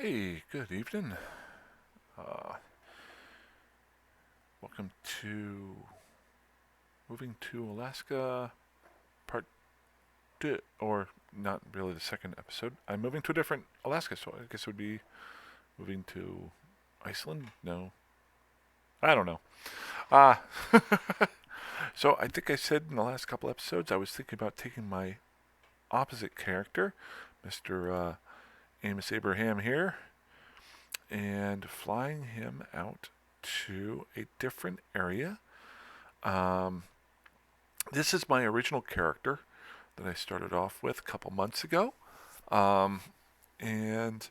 Hey, good evening. Uh, Welcome to Moving to Alaska Part 2, or not really the second episode. I'm moving to a different Alaska, so I guess it would be moving to Iceland? No. I don't know. Uh, so I think I said in the last couple episodes I was thinking about taking my opposite character, Mr. Amos Abraham here, and flying him out to a different area. Um, this is my original character that I started off with a couple months ago. Um, and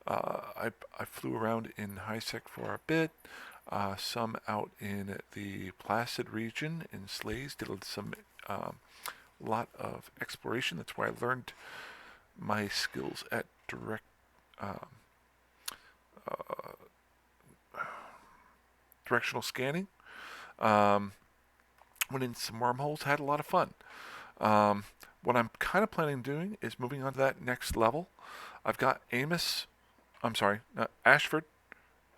I flew around in HiSec for a bit, some out in the Placid region in sleighs, did some lot of exploration. That's where I learned my skills at um, uh, directional scanning. Um, Went in some wormholes, had a lot of fun. Um, what I'm kind of planning on doing is moving on to that next level. I've got Ashford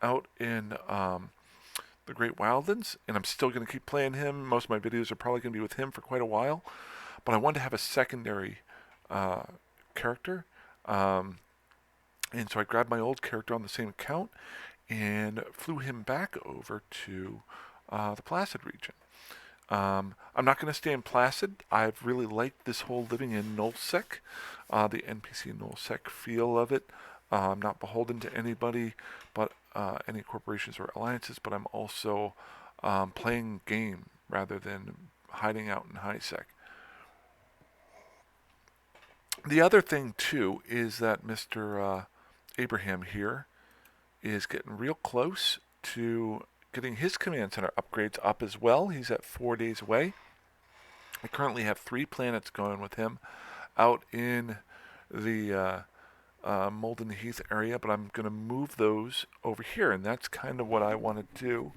out in the Great Wildlands, and I'm still going to keep playing him. Most of my videos are probably going to be with him for quite a while, but I wanted to have a secondary uh, character, um, and so I grabbed my old character on the same account and flew him back over to the Placid region. I'm not going to stay in Placid. I've really liked this whole living in Nullsec, the NPC Nullsec feel of it. I'm not beholden to anybody, but any corporations or alliances. But I'm also playing game rather than hiding out in HiSec. The other thing too is that Mr. Abraham here is getting real close to getting his command center upgrades up as well. He's at 4 days away. I currently have 3 planets going with him out in the Molden Heath area, but I'm going to move those over here, and that's kind of what I want to do.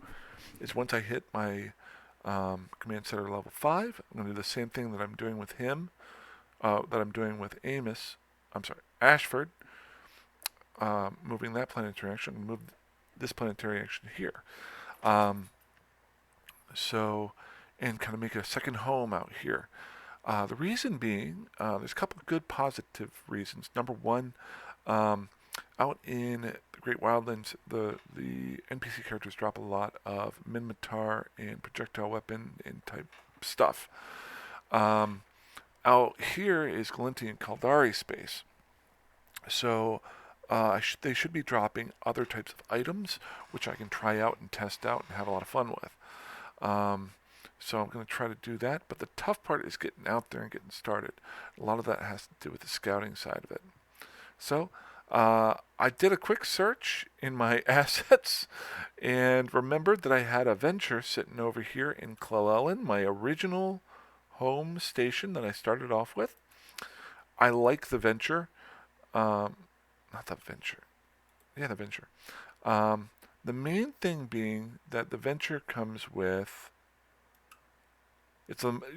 Is once I hit my command center level 5, I'm going to do the same thing that I'm doing with him, that I'm doing with Ashford, moving that planetary action, and move this planetary action here. Um, so, and kind of make a second home out here. The reason being, there's a couple of good positive reasons. Number one, out in the Great Wildlands, the NPC characters drop a lot of Minmatar and projectile weapon and type stuff. Um, Out here is Galinti and Kaldari space, so they should be dropping other types of items, which I can try out and test out and have a lot of fun with. So I'm going to try to do that. But the tough part is getting out there and getting started. A lot of that has to do with the scouting side of it. So I did a quick search in my assets and remembered that I had a venture sitting over here in Clellan, my original home station that I started off with. I like the venture. Not the venture. Yeah, the venture. Um, the main thing being that the venture comes with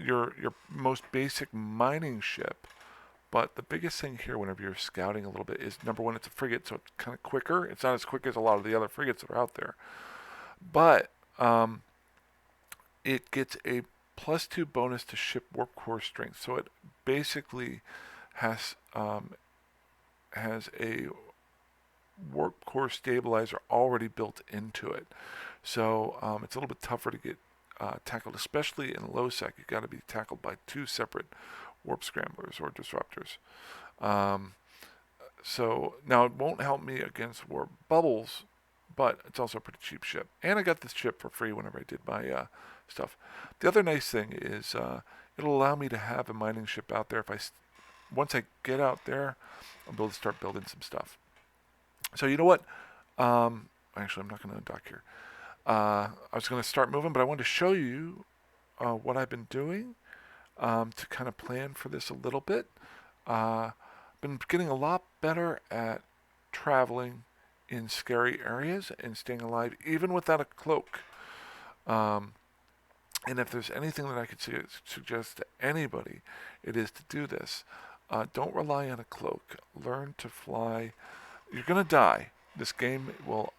your most basic mining ship, but the biggest thing here, whenever you're scouting a little bit, is number one, it's a frigate, so it's kind of quicker. It's not as quick as a lot of the other frigates that are out there, but it gets a +2 bonus to ship warp core strength. So it basically has has a warp core stabilizer already built into it. So it's a little bit tougher to get tackled, especially in low sec. You've got to be tackled by 2 separate warp scramblers or disruptors. Um, so now it won't help me against warp bubbles, but it's also a pretty cheap ship. And I got this ship for free whenever I did my stuff. The other nice thing is it'll allow me to have a mining ship out there. Once I get out there, I'll be able to start building some stuff. So you know what? Actually, I'm not going to dock here. I was going to start moving, but I wanted to show you what I've been doing to kind of plan for this a little bit. Been getting a lot better at traveling in scary areas and staying alive, even without a cloak. And if there's anything that I could suggest to anybody, it is to do this. Don't rely on a cloak. Learn to fly you're going to die. This game will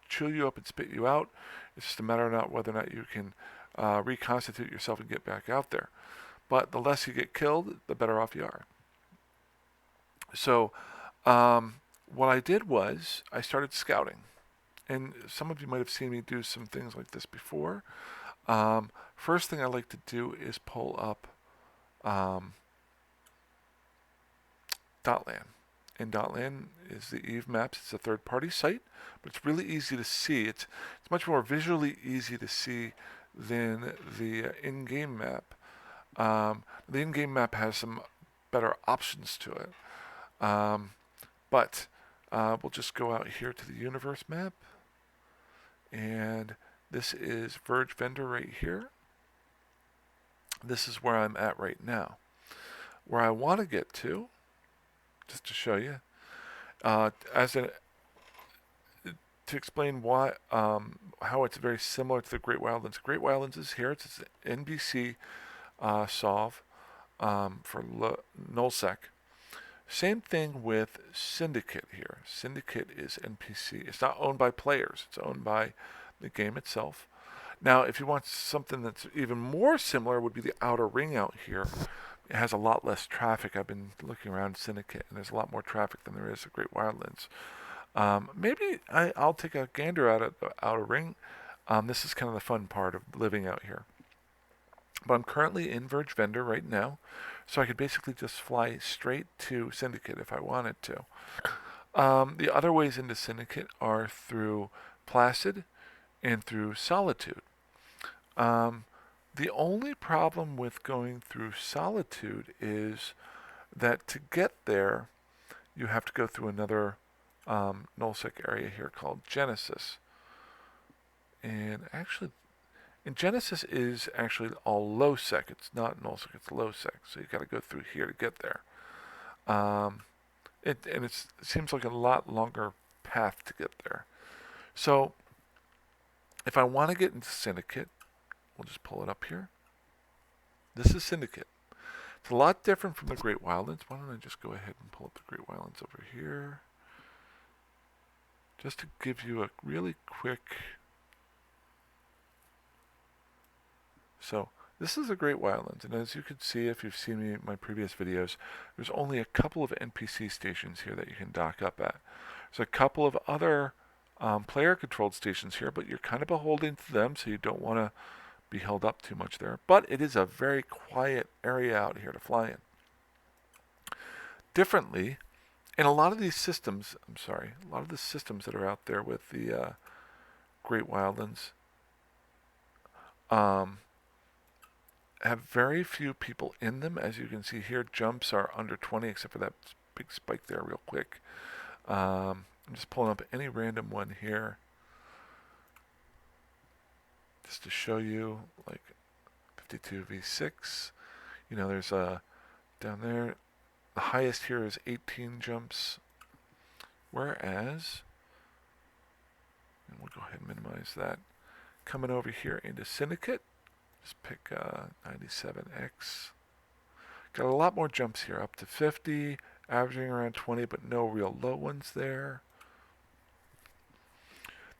chew you up and spit you out. It's just a matter of not whether or not you can reconstitute yourself and get back out there. But the less you get killed, the better off you are. So what I did was I started scouting. And some of you might have seen me do some things like this before. First thing I like to do is pull up Dotlan. And Dotlan is the EVE Maps. It's a third-party site, but it's really easy to see. It's much more visually easy to see than the in-game map. The in-game map has some better options to it. But we'll just go out here to the universe map. And this is Verge Vendor right here. This is where I'm at right now. Where I want to get to, just to show you, to explain why, how it's very similar to the Great Wildlands. Great Wildlands is here. It's an NBC solve for nullsec. Same thing with Syndicate here. Syndicate is NPC. It's not owned by players. It's owned by the game itself. Now, if you want something that's even more similar, would be the Outer Ring out here. It has a lot less traffic. I've been looking around Syndicate, and there's a lot more traffic than there is at Great Wildlands. Maybe I'll take a gander out at the Outer Ring. This is kind of the fun part of living out here. But I'm currently in Verge Vendor right now, so I could basically just fly straight to Syndicate if I wanted to. The other ways into Syndicate are through Placid and through Solitude. The only problem with going through Solitude is that to get there, you have to go through another nullsec area here called Genesis. And actually, and Genesis is actually all low sec. It's not nullsec, it's low sec. So you got to go through here to get there. It seems like a lot longer path to get there. So if I want to get into Syndicate, we'll just pull it up here. This is Syndicate. It's a lot different from the Great Wildlands. Why don't I just go ahead and pull up the Great Wildlands over here, just to give you a really quick. So this is the Great Wildlands, and as you can see if you've seen me in my previous videos, there's only a couple of NPC stations here that you can dock up at. There's a couple of other player-controlled stations here, but you're kind of beholden to them, so you don't want to be held up too much there. But it is a very quiet area out here to fly in. Differently, in a lot of these systems, a lot of the systems that are out there with the Great Wildlands, have very few people in them. As you can see here, jumps are under 20, except for that big spike there real quick. I'm just pulling up any random one here, just to show you, like 52 v6. You know, there's a down there. The highest here is 18 jumps, whereas, and we'll go ahead and minimize that. Coming over here into Syndicate, just pick 97X. Got a lot more jumps here, up to 50, averaging around 20, but no real low ones there.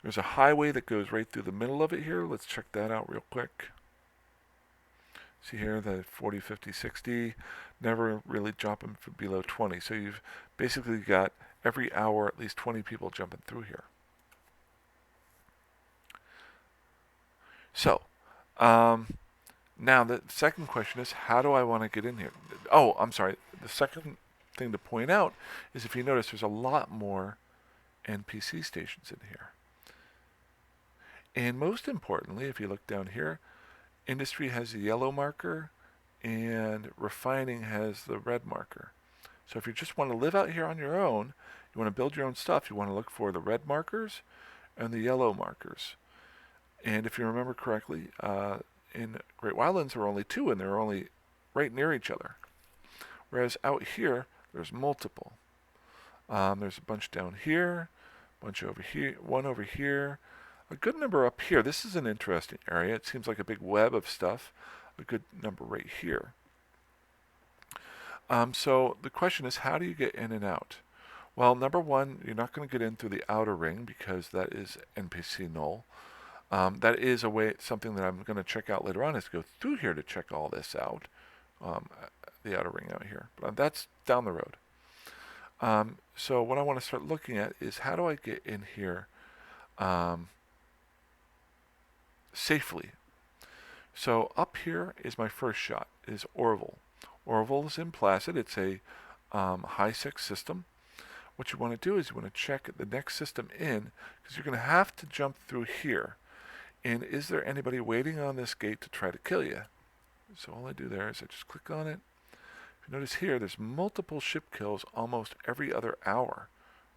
There's a highway that goes right through the middle of it here. Let's check that out real quick. See here, the 40, 50, 60, never really dropping below 20. So you've basically got every hour at least 20 people jumping through here. So, now the second question is, how do I want to get in here? Oh, I'm sorry. The second thing to point out is, if you notice, there's a lot more NPC stations in here. And most importantly, if you look down here, Industry has the yellow marker and Refining has the red marker. So if you just want to live out here on your own, you want to build your own stuff, you want to look for the red markers and the yellow markers. And if you remember correctly, in Great Wildlands there are only two, and they're only right near each other. Whereas out here, there's multiple. There's a bunch down here, a bunch over here, one over here, a good number up here. This is an interesting area. It seems like a big web of stuff. A good number right here. So the question is, how do you get in and out? Well, number one, you're not going to get in through the outer ring because that is NPC null. That is a way, something that I'm going to check out later on, is go through here to check all this out, um, the outer ring out here. But that's down the road. So what I want to start looking at is how do I get in here safely. So up here is my first shot, is Orville. Orville is in Placid. It's a high-sec system. What you want to do is you want to check the next system in, because you're going to have to jump through here. And is there anybody waiting on this gate to try to kill you? So all I do there is I just click on it. If you notice here, there's multiple ship kills almost every other hour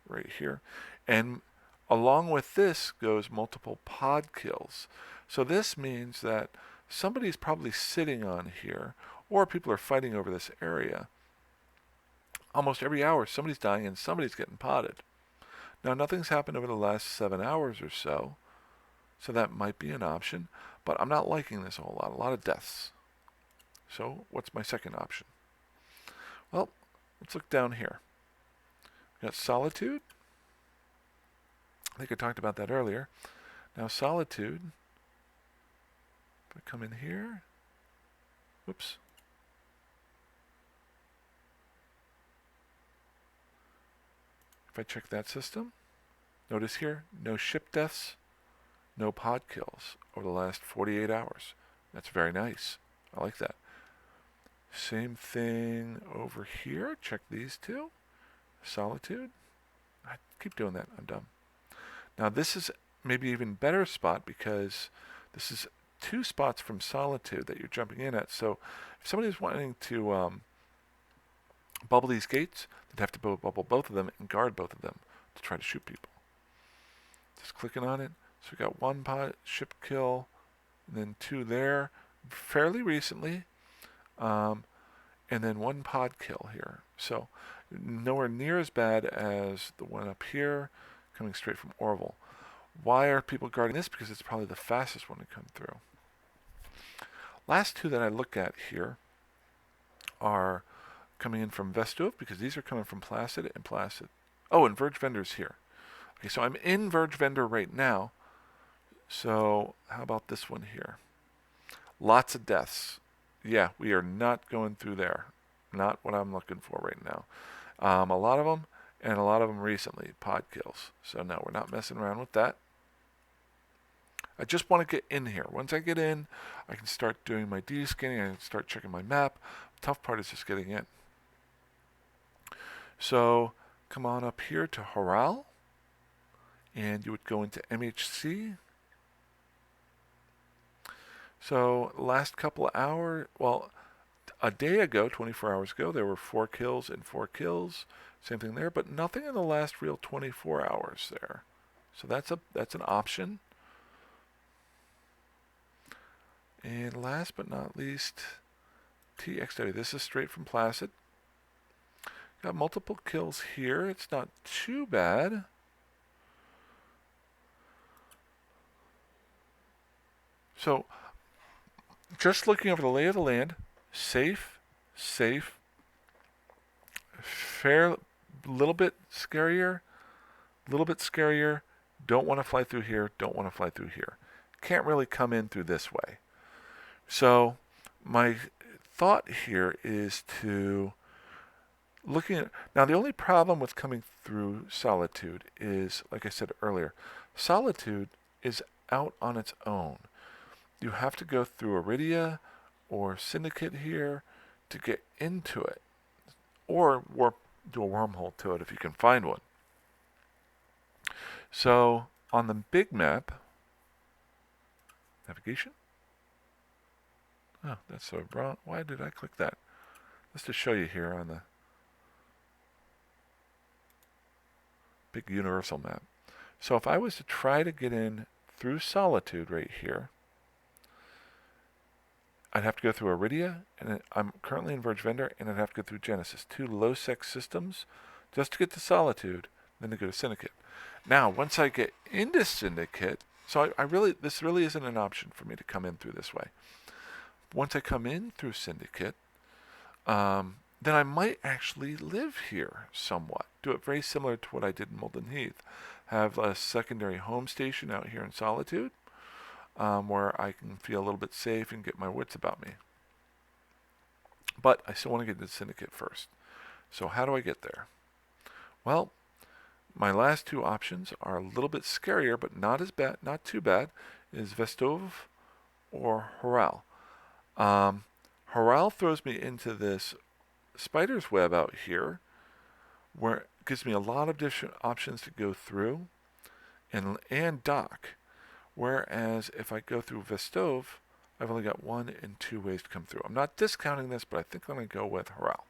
right here. And along with this goes multiple pod kills. So this means that somebody's probably sitting on here, or people are fighting over this area. Almost every hour, somebody's dying and somebody's getting potted. Now, nothing's happened over the last 7 hours or so, so that might be an option, but I'm not liking this a whole lot. A lot of deaths. So, what's my second option? Well, let's look down here. We've got Solitude. I think I talked about that earlier. Now, Solitude, if I come in here, whoops. If I check that system, notice here, no ship deaths, no pod kills over the last 48 hours. That's very nice. I like that. Same thing over here. Check these two. Solitude. I keep doing that. I'm dumb. Now this is maybe even better spot because this is 2 spots from Solitude that you're jumping in at. So if somebody's wanting to bubble these gates, they'd have to bubble both of them and guard both of them to try to shoot people. Just clicking on it. So we got 1 pod ship kill, and then 2 there fairly recently, and then 1 pod kill here. So nowhere near as bad as the one up here coming straight from Orville. Why are people guarding this? Because it's probably the fastest one to come through. Last 2 that I look at here are coming in from Vestuv, because these are coming from Placid and Placid. Oh, and Verge Vendor's here. Okay, so I'm in Verge Vendor right now. So how about this one here? Lots of deaths. Yeah, we are not going through there. Not what I'm looking for right now. A lot of them, and a lot of them recently, pod kills. So no, we're not messing around with that. I just want to get in here. Once I get in, I can start doing my D-scanning. I can start checking my map. The tough part is just getting in. So come on up here to Horal, and you would go into MHC. So last couple of hours, well, a day ago, 24 hours ago, there were 4 kills and 4 kills. Same thing there, but nothing in the last real 24 hours there. So that's an option. And last but not least, TXW. This is straight from Placid. Got multiple kills here. It's not too bad. So, just looking over the lay of the land, safe, fair, little bit scarier, don't want to fly through here, don't want to fly through here. Can't really come in through this way. So, my thought here is to looking at, now the only problem with coming through Solitude is, like I said earlier, Solitude is out on its own. You have to go through Iridia or Syndicate here to get into it, or do a wormhole to it if you can find one. So on the big map, navigation. Oh, that's so wrong. Why did I click that? Let's just show you here on the big universal map. So if I was to try to get in through Solitude right here, I'd have to go through Iridia, and I'm currently in Verge Vendor, and I'd have to go through Genesis. 2 low-sec systems just to get to Solitude, then to go to Syndicate. Now, once I get into Syndicate, so this really isn't an option for me to come in through this way. Once I come in through Syndicate, then I might actually live here somewhat. do it very similar to what I did in Molten Heath. Have a secondary home station out here in Solitude, where I can feel a little bit safe and get my wits about me. But I still want to get to the Syndicate first. So how do I get there? Well, my last two options are a little bit scarier, but not as bad, not too bad, is Vestov or Horal. Horal throws me into this spider's web out here, where it gives me a lot of different options to go through and dock. Whereas if I go through Vestov, I've only got 1 and 2 ways to come through. I'm not discounting this, but I think I'm going to go with Horal.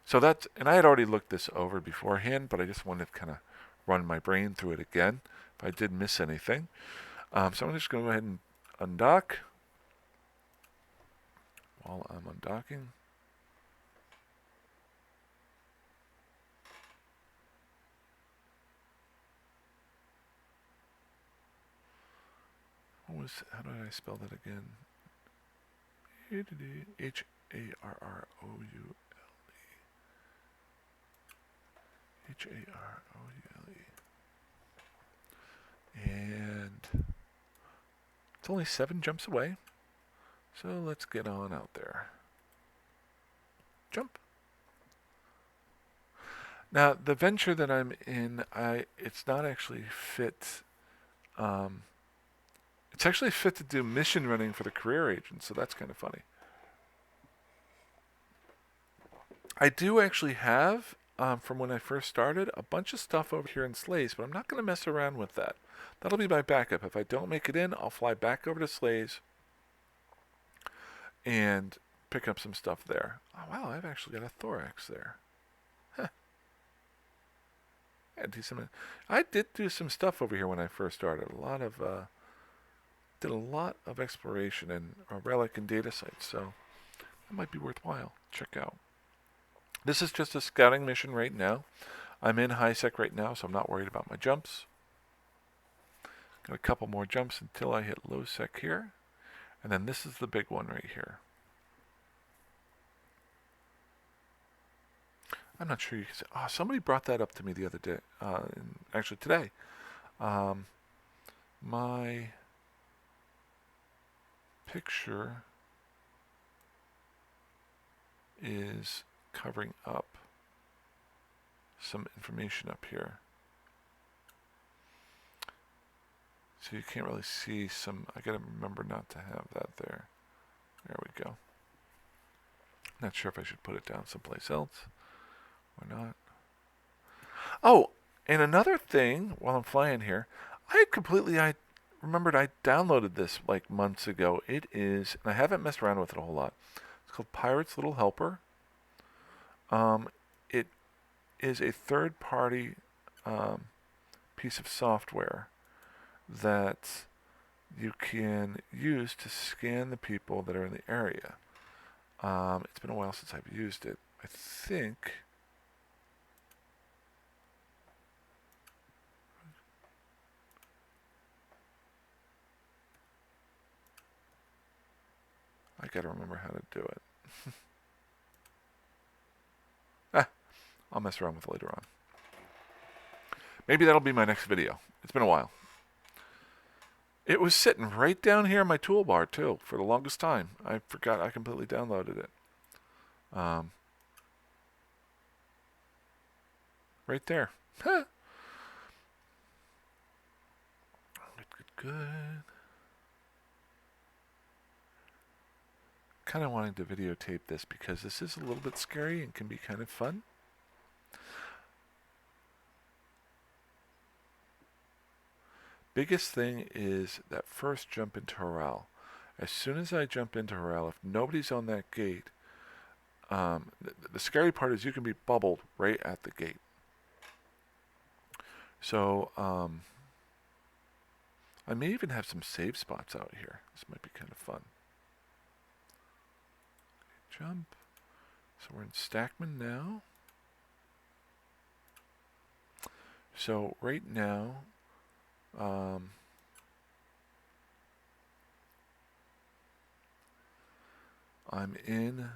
So that's, and I had already looked this over beforehand, but I just wanted to kind of run my brain through it again if I did miss anything. So I'm just going to go ahead and undock. While I'm undocking, how do I spell that again? Harroule. Harroule. And it's only 7 jumps away. So let's get on out there. Jump. Now, the venture that I'm in, it's not actually fit. It's actually fit to do mission running for the career agent, so that's kind of funny. I do actually have, from when I first started, a bunch of stuff over here in Slays, but I'm not going to mess around with that. That'll be my backup. If I don't make it in, I'll fly back over to Slays and pick up some stuff there. Oh, wow, I've actually got a thorax there. Huh. I did do some stuff over here when I first started. Did a lot of exploration and relic and data sites, so that might be worthwhile. Check out. This is just a scouting mission right now. I'm in high sec right now, so I'm not worried about my jumps. Got a couple more jumps until I hit low sec here. And then this is the big one right here. I'm not sure you can see. Oh, somebody brought that up to me the other day. Actually today. My picture is covering up some information up here. So you can't really see some. I gotta remember not to have that there. There we go. Not sure if I should put it down someplace else or not. Oh, and another thing while I'm flying here, I remembered I downloaded this like months ago. It is, and I haven't messed around with it a whole lot. It's called Pirate's Little Helper. It is a third-party piece of software that you can use to scan the people that are in the area. It's been a while since I've used it. I think I gotta remember how to do it. I'll mess around with it later on. Maybe that'll be my next video. It's been a while. It was sitting right down here in my toolbar too for the longest time. I forgot I completely downloaded it. Right there. Good, good. Kind of wanting to videotape this because this is a little bit scary and can be kind of fun. Biggest thing is that first jump into Horal. As soon as I jump into Horal, if nobody's on that gate, the scary part is you can be bubbled right at the gate. So I may even have some save spots out here. This might be kind of fun. Jump. So we're in Stackman now. So right now, I'm in,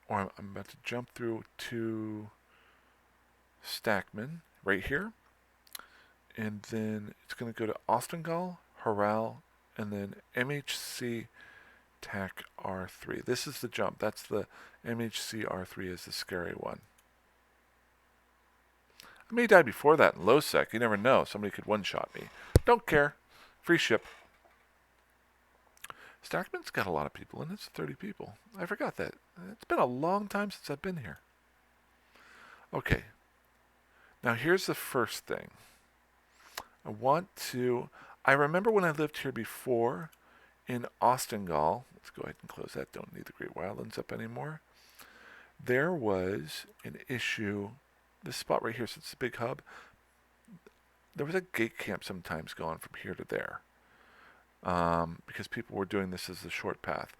or I'm about to jump through to Stackman right here. And then it's going to go to Ostengall, Haral, and then MHC TAC R3. This is the jump. That's the MHC R3 is the scary one. I may die before that in low sec. You never know. Somebody could one-shot me. Don't care. Free ship. Stackman's got a lot of people in it. It's 30 people. I forgot that. It's been a long time since I've been here. Okay. Now here's the first thing. I remember when I lived here before in Ostengall. Let's go ahead and close that. Don't need the Great Wildlands up anymore. There was an issue. This spot right here, since it's a big hub, there was a gate camp sometimes going from here to there. Because people were doing this as a short path.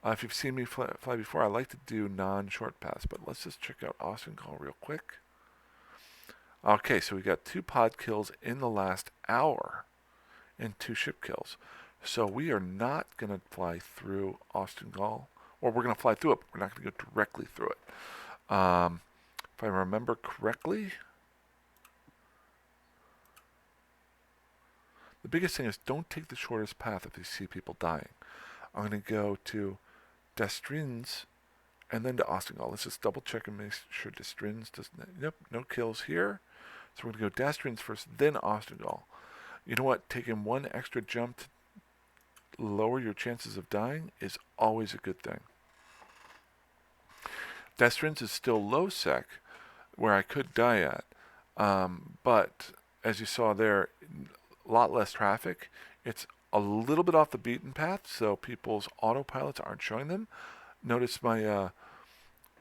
If you've seen me fly before, I like to do non-short paths, but let's just check out Ostengall real quick. Okay, so we got 2 pod kills in the last hour and 2 ship kills. So we are not going to fly through Ostengall, or we're going to fly through it, but we're not going to go directly through it. If I remember correctly, the biggest thing is don't take the shortest path if you see people dying. I'm going to go to Destrins and then to Ostengall. Let's just double check and make sure Destrins doesn't. Yep, no kills here. So we're going to go Destrins first, then Ostengall. You know what? Taking one extra jump to lower your chances of dying is always a good thing. Destrins is still low sec, where I could die at. But as you saw there, a lot less traffic. It's a little bit off the beaten path, so people's autopilots aren't showing them. Notice my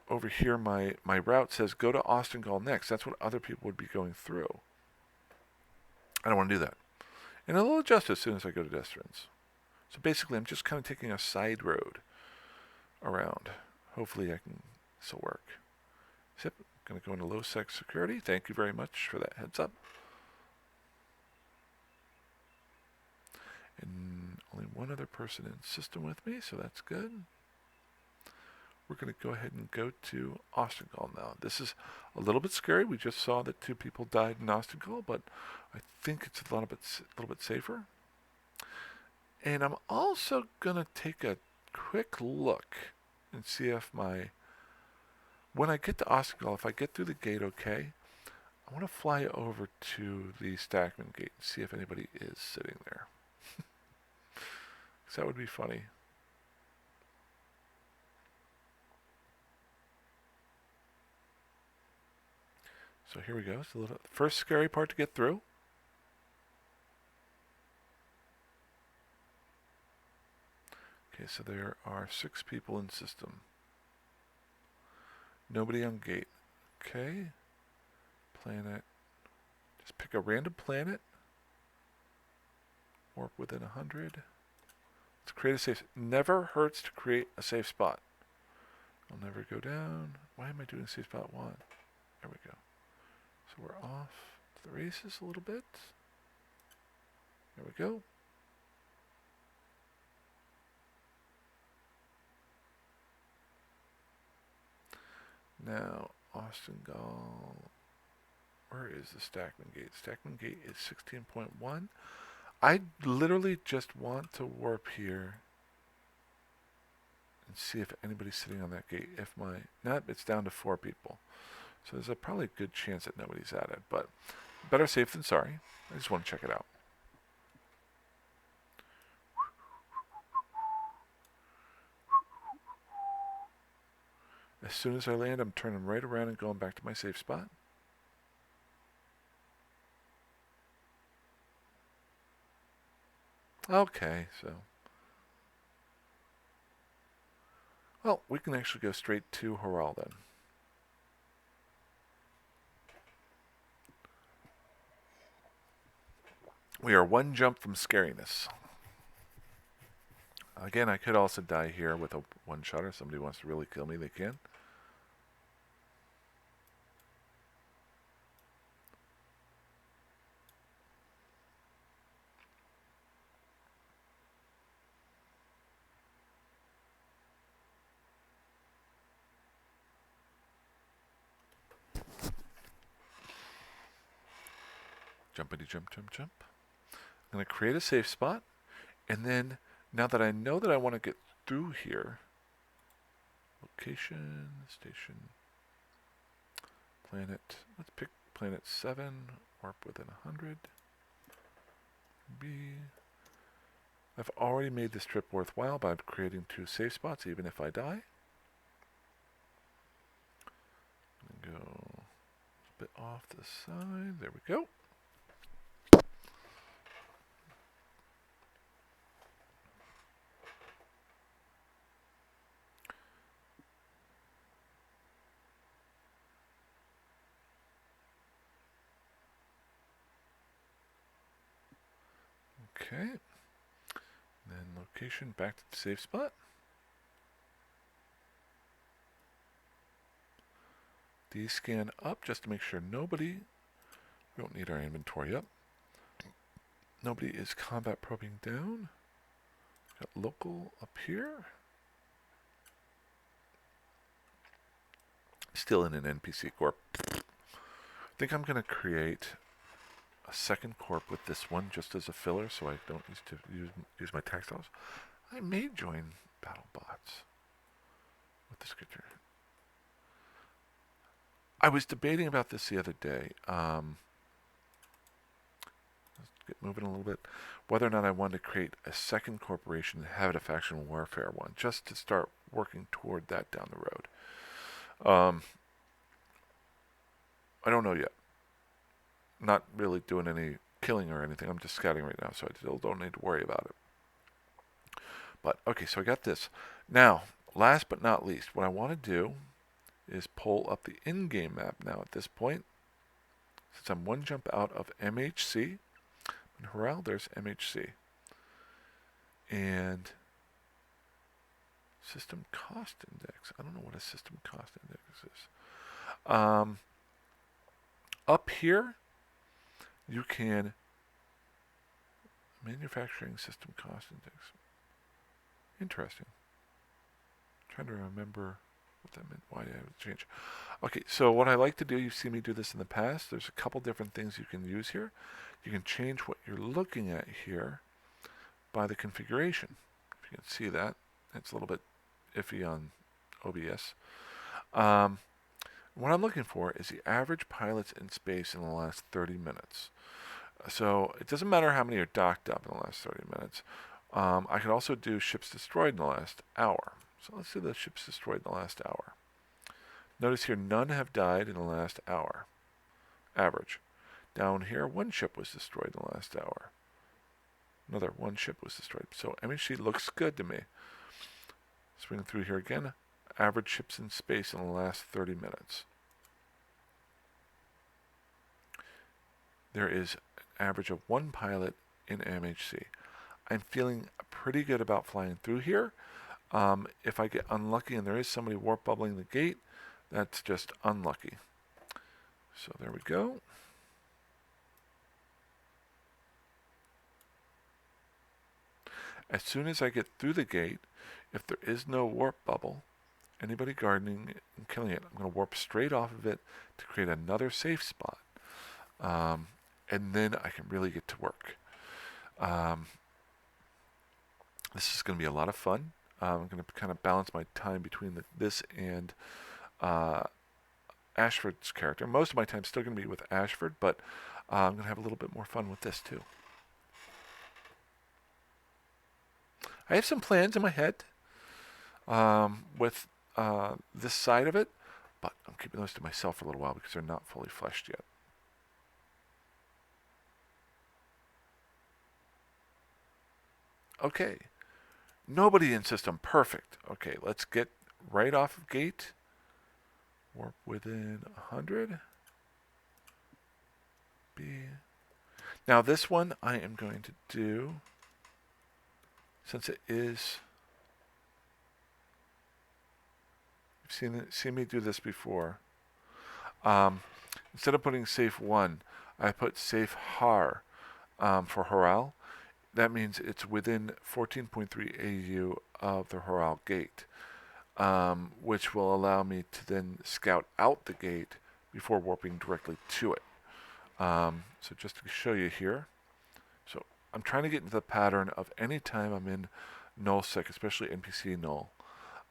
over here, my route says go to Ostengall next. That's what other people would be going through. I don't want to do that. And it'll adjust as soon as I go to Destrins. So basically, I'm just kind of taking a side road around. Hopefully, this will work. Zip. Going to go into low sec security. Thank you very much for that heads up. And only one other person in system with me, so that's good. We're going to go ahead and go to Ostengall now. This is a little bit scary. We just saw that 2 people died in Ostengall, but I think it's a little bit safer. And I'm also going to take a quick look and see if when I get to Ostengall, if I get through the gate okay, I want to fly over to the Stackman gate and see if anybody is sitting there. Because that would be funny. So here we go. It's the first scary part to get through. Okay, so there are 6 people in system. Nobody on gate. Okay. Planet. Just pick a random planet. Warp within 100. Let's create a safe. Never hurts to create a safe spot. I'll never go down. Why am I doing safe spot 1? There we go. So we're off to the races a little bit. There we go. Now, Ostengall. Where is the Stackman gate? Stackman gate is 16.1. I literally just want to warp here and see if anybody's sitting on that gate. It's down to 4 people. So there's probably a good chance that nobody's at it, but better safe than sorry. I just want to check it out. As soon as I land, I'm turning right around and going back to my safe spot. Okay, so. Well, we can actually go straight to Haral then. We are 1 jump from scariness. Again, I could also die here with a 1-shotter. If somebody wants to really kill me, they can. Jumpity jump, jump, jump. I'm going to create a safe spot. And then, now that I know that I want to get through here, location, station, planet. Let's pick planet 7, warp within 100. B. I've already made this trip worthwhile by creating 2 safe spots, even if I die. Go a bit off the side. There we go. Okay. Then location back to the safe spot. D-scan up just to make sure nobody, we don't need our inventory up. Nobody is combat probing down. Got local up here. Still in an NPC corp. I think I'm going to create a second corp with this one just as a filler so I don't use my textiles. I may join BattleBots with this creature. I was debating about this the other day. Let's get moving a little bit. Whether or not I wanted to create a second corporation and have it a faction warfare one, just to start working toward that down the road. I don't know yet. Not really doing any killing or anything. I'm just scouting right now, so I still don't need to worry about it. But, okay, so I got this. Now, last but not least, what I want to do is pull up the in-game map now at this point. Since I'm one jump out of MHC, in Horel, there's MHC. And system cost index. I don't know what a system cost index is. Up here, you can manufacturing system cost index. Interesting. I'm trying to remember what that meant, why I would change. Okay, so what I like to do, you've seen me do this in the past. There's a couple different things you can use here. You can change what you're looking at here by the configuration. If you can see that, it's a little bit iffy on OBS. What I'm looking for is the average pilots in space in the last 30 minutes. So it doesn't matter how many are docked up in the last 30 minutes. I could also do ships destroyed in the last hour. So let's do the ships destroyed in the last hour. Notice here none have died in the last hour. Average. Down here, 1 ship was destroyed in the last hour. Another 1 ship was destroyed. So MHC looks good to me. Swing through here again. Average ships in space in the last 30 minutes. There is an average of 1 pilot in MHC. I'm feeling pretty good about flying through here. If I get unlucky and there is somebody warp bubbling the gate, that's just unlucky. So there we go. As soon as I get through the gate, if there is no warp bubble, anybody gardening and killing it, I'm going to warp straight off of it to create another safe spot. And then I can really get to work. This is going to be a lot of fun. I'm going to kind of balance my time between this and Ashford's character. Most of my time is still going to be with Ashford, but I'm going to have a little bit more fun with this too. I have some plans in my head with this side of it, but I'm keeping those to myself for a little while because they're not fully fleshed yet. Okay. Nobody in system. Perfect. Okay, let's get right off of gate. Warp within 100. B. Now this one I am going to do, since it is, you've seen me do this before. Instead of putting safe 1, I put safe har for Horel. That means it's within 14.3 AU of the Horel gate, which will allow me to then scout out the gate before warping directly to it. So just to show you here. So I'm trying to get into the pattern of any time I'm in nullsec, especially NPC null,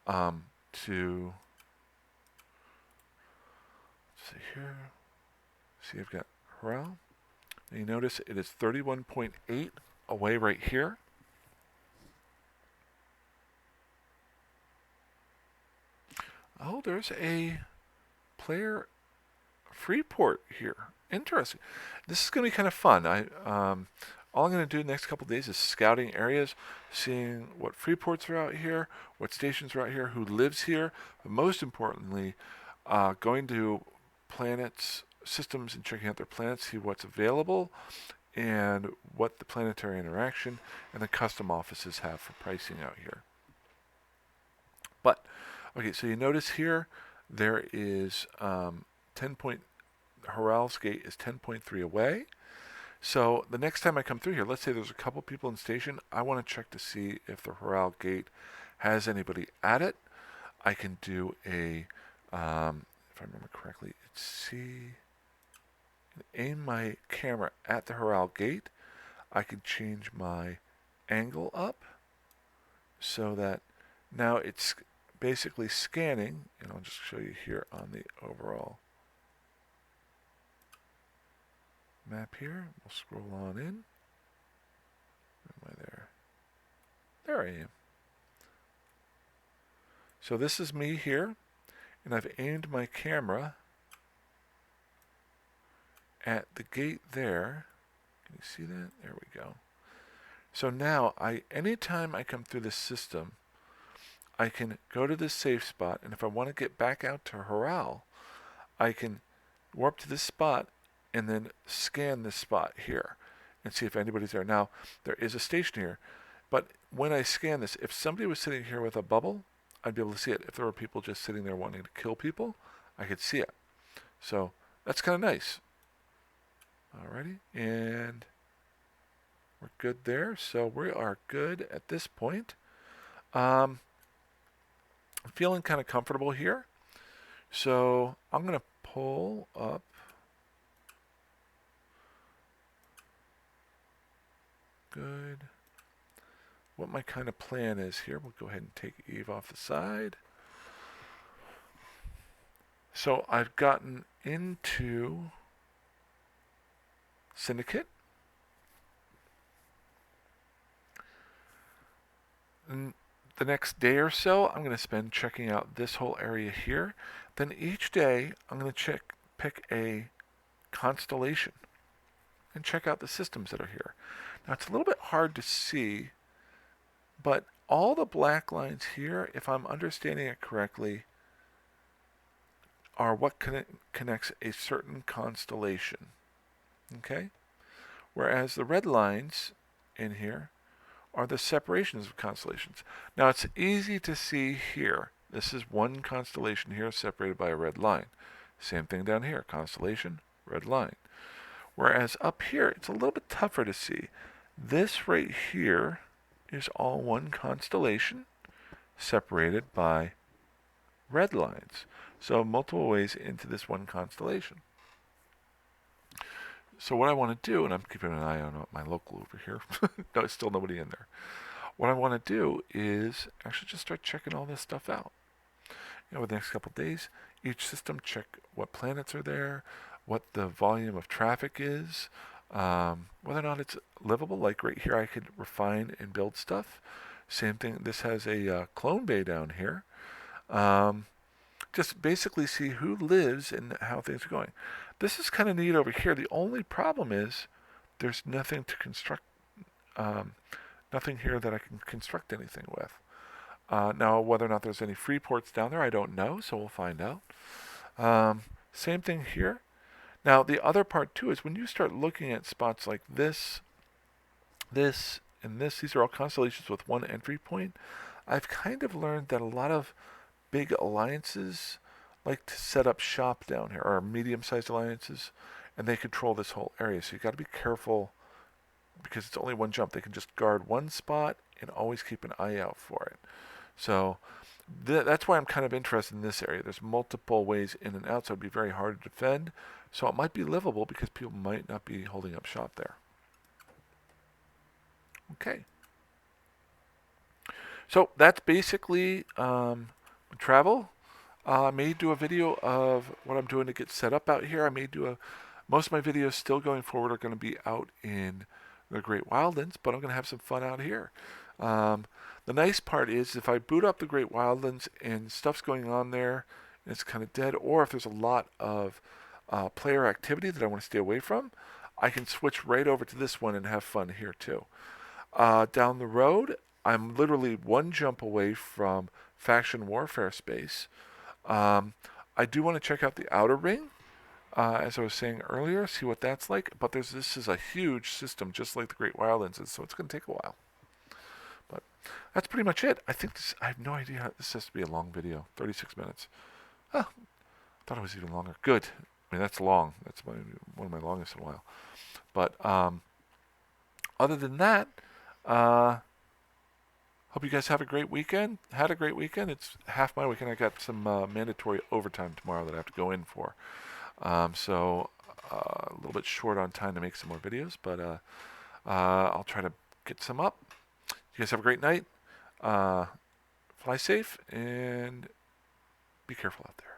to see here. See, I've got Corral. And you notice it is 31.8 away right here. Oh, there's a player Freeport here. Interesting. This is going to be kind of fun. All I'm going to do the next couple of days is scouting areas, seeing what Freeports are out here, what stations are out here, who lives here, but most importantly, going to planets, systems, and checking out their planets, see what's available, and what the planetary interaction and the custom offices have for pricing out here. But, okay, so you notice here there is 10 point, Horal's gate is 10.3 away. So the next time I come through here, let's say there's a couple people in station, I want to check to see if the Horal gate has anybody at it. I can do a, if I remember correctly, it's C, aim my camera at the Horal gate. I can change my angle up so that now it's basically scanning, and I'll just show you here on the overall map here. We'll scroll on in. Where am I there? There I am. So this is me here, and I've aimed my camera at the gate there. Can you see that? There we go. So now, anytime I come through this system, I can go to this safe spot, and if I want to get back out to Horal, I can warp to this spot and then scan this spot here and see if anybody's there. Now, there is a station here, but when I scan this, if somebody was sitting here with a bubble, I'd be able to see it. If there were people just sitting there wanting to kill people, I could see it. So that's kind of nice. Alrighty, and we're good there. So we are good at this point. I'm feeling kind of comfortable here. So I'm going to pull up good what my kind of plan is here. We'll go ahead and take Eve off the side. So I've gotten into Syndicate. And the next day or so, I'm going to spend checking out this whole area here. Then each day, I'm going to pick a constellation and check out the systems that are here. Now, it's a little bit hard to see, but all the black lines here, if I'm understanding it correctly, are what connects a certain constellation. Okay? Whereas the red lines in here are the separations of constellations. Now, it's easy to see here. This is one constellation here separated by a red line. Same thing down here. Constellation, red line. Whereas up here, it's a little bit tougher to see. This right here is all one constellation separated by red lines. So multiple ways into this one constellation. So what I want to do, and I'm keeping an eye on my local over here. No, there's still nobody in there. What I want to do is actually just start checking all this stuff out. Over the next couple of days, each system check what planets are there, what the volume of traffic is, whether or not it's livable. Like right here, I could refine and build stuff. Same thing. This has a clone bay down here. Just basically see who lives and how things are going. This is kind of neat over here. The only problem is there's nothing to construct, nothing here that I can construct anything with. Now, whether or not there's any free ports down there, I don't know, so we'll find out. Same thing here. Now, the other part, too, is when you start looking at spots like this, and this, these are all constellations with one entry point, I've kind of learned that a lot of big alliances like to set up shop down here, or medium-sized alliances, and they control this whole area. So you've got to be careful because it's only one jump. They can just guard one spot and always keep an eye out for it. So that's why I'm kind of interested in this area. There's multiple ways in and out, so it'd be very hard to defend. So it might be livable because people might not be holding up shop there. Okay. So that's basically travel. I may do a video of what I'm doing to get set up out here. I may do a. Most of my videos still going forward are going to be out in the Great Wildlands, but I'm going to have some fun out here. Um, the nice part is if I boot up the Great Wildlands and stuff's going on there, and it's kind of dead, or if there's a lot of player activity that I want to stay away from, I can switch right over to this one and have fun here too. Down the road, I'm literally one jump away from faction warfare space. Um, I do want to check out the outer ring, as I was saying earlier, see what that's like. But this is a huge system, just like the Great Wildlands is, so it's going to take a while. But that's pretty much it. I think I have no idea how this has to be a long video, 36 minutes. Huh, I thought it was even longer. Good. I mean, that's long. That's one of my longest in a while. But other than that, hope you guys have a great weekend. Had a great weekend. It's half my weekend. I got some mandatory overtime tomorrow that I have to go in for. So a little bit short on time to make some more videos, but I'll try to get some up. You guys have a great night. Fly safe and be careful out there.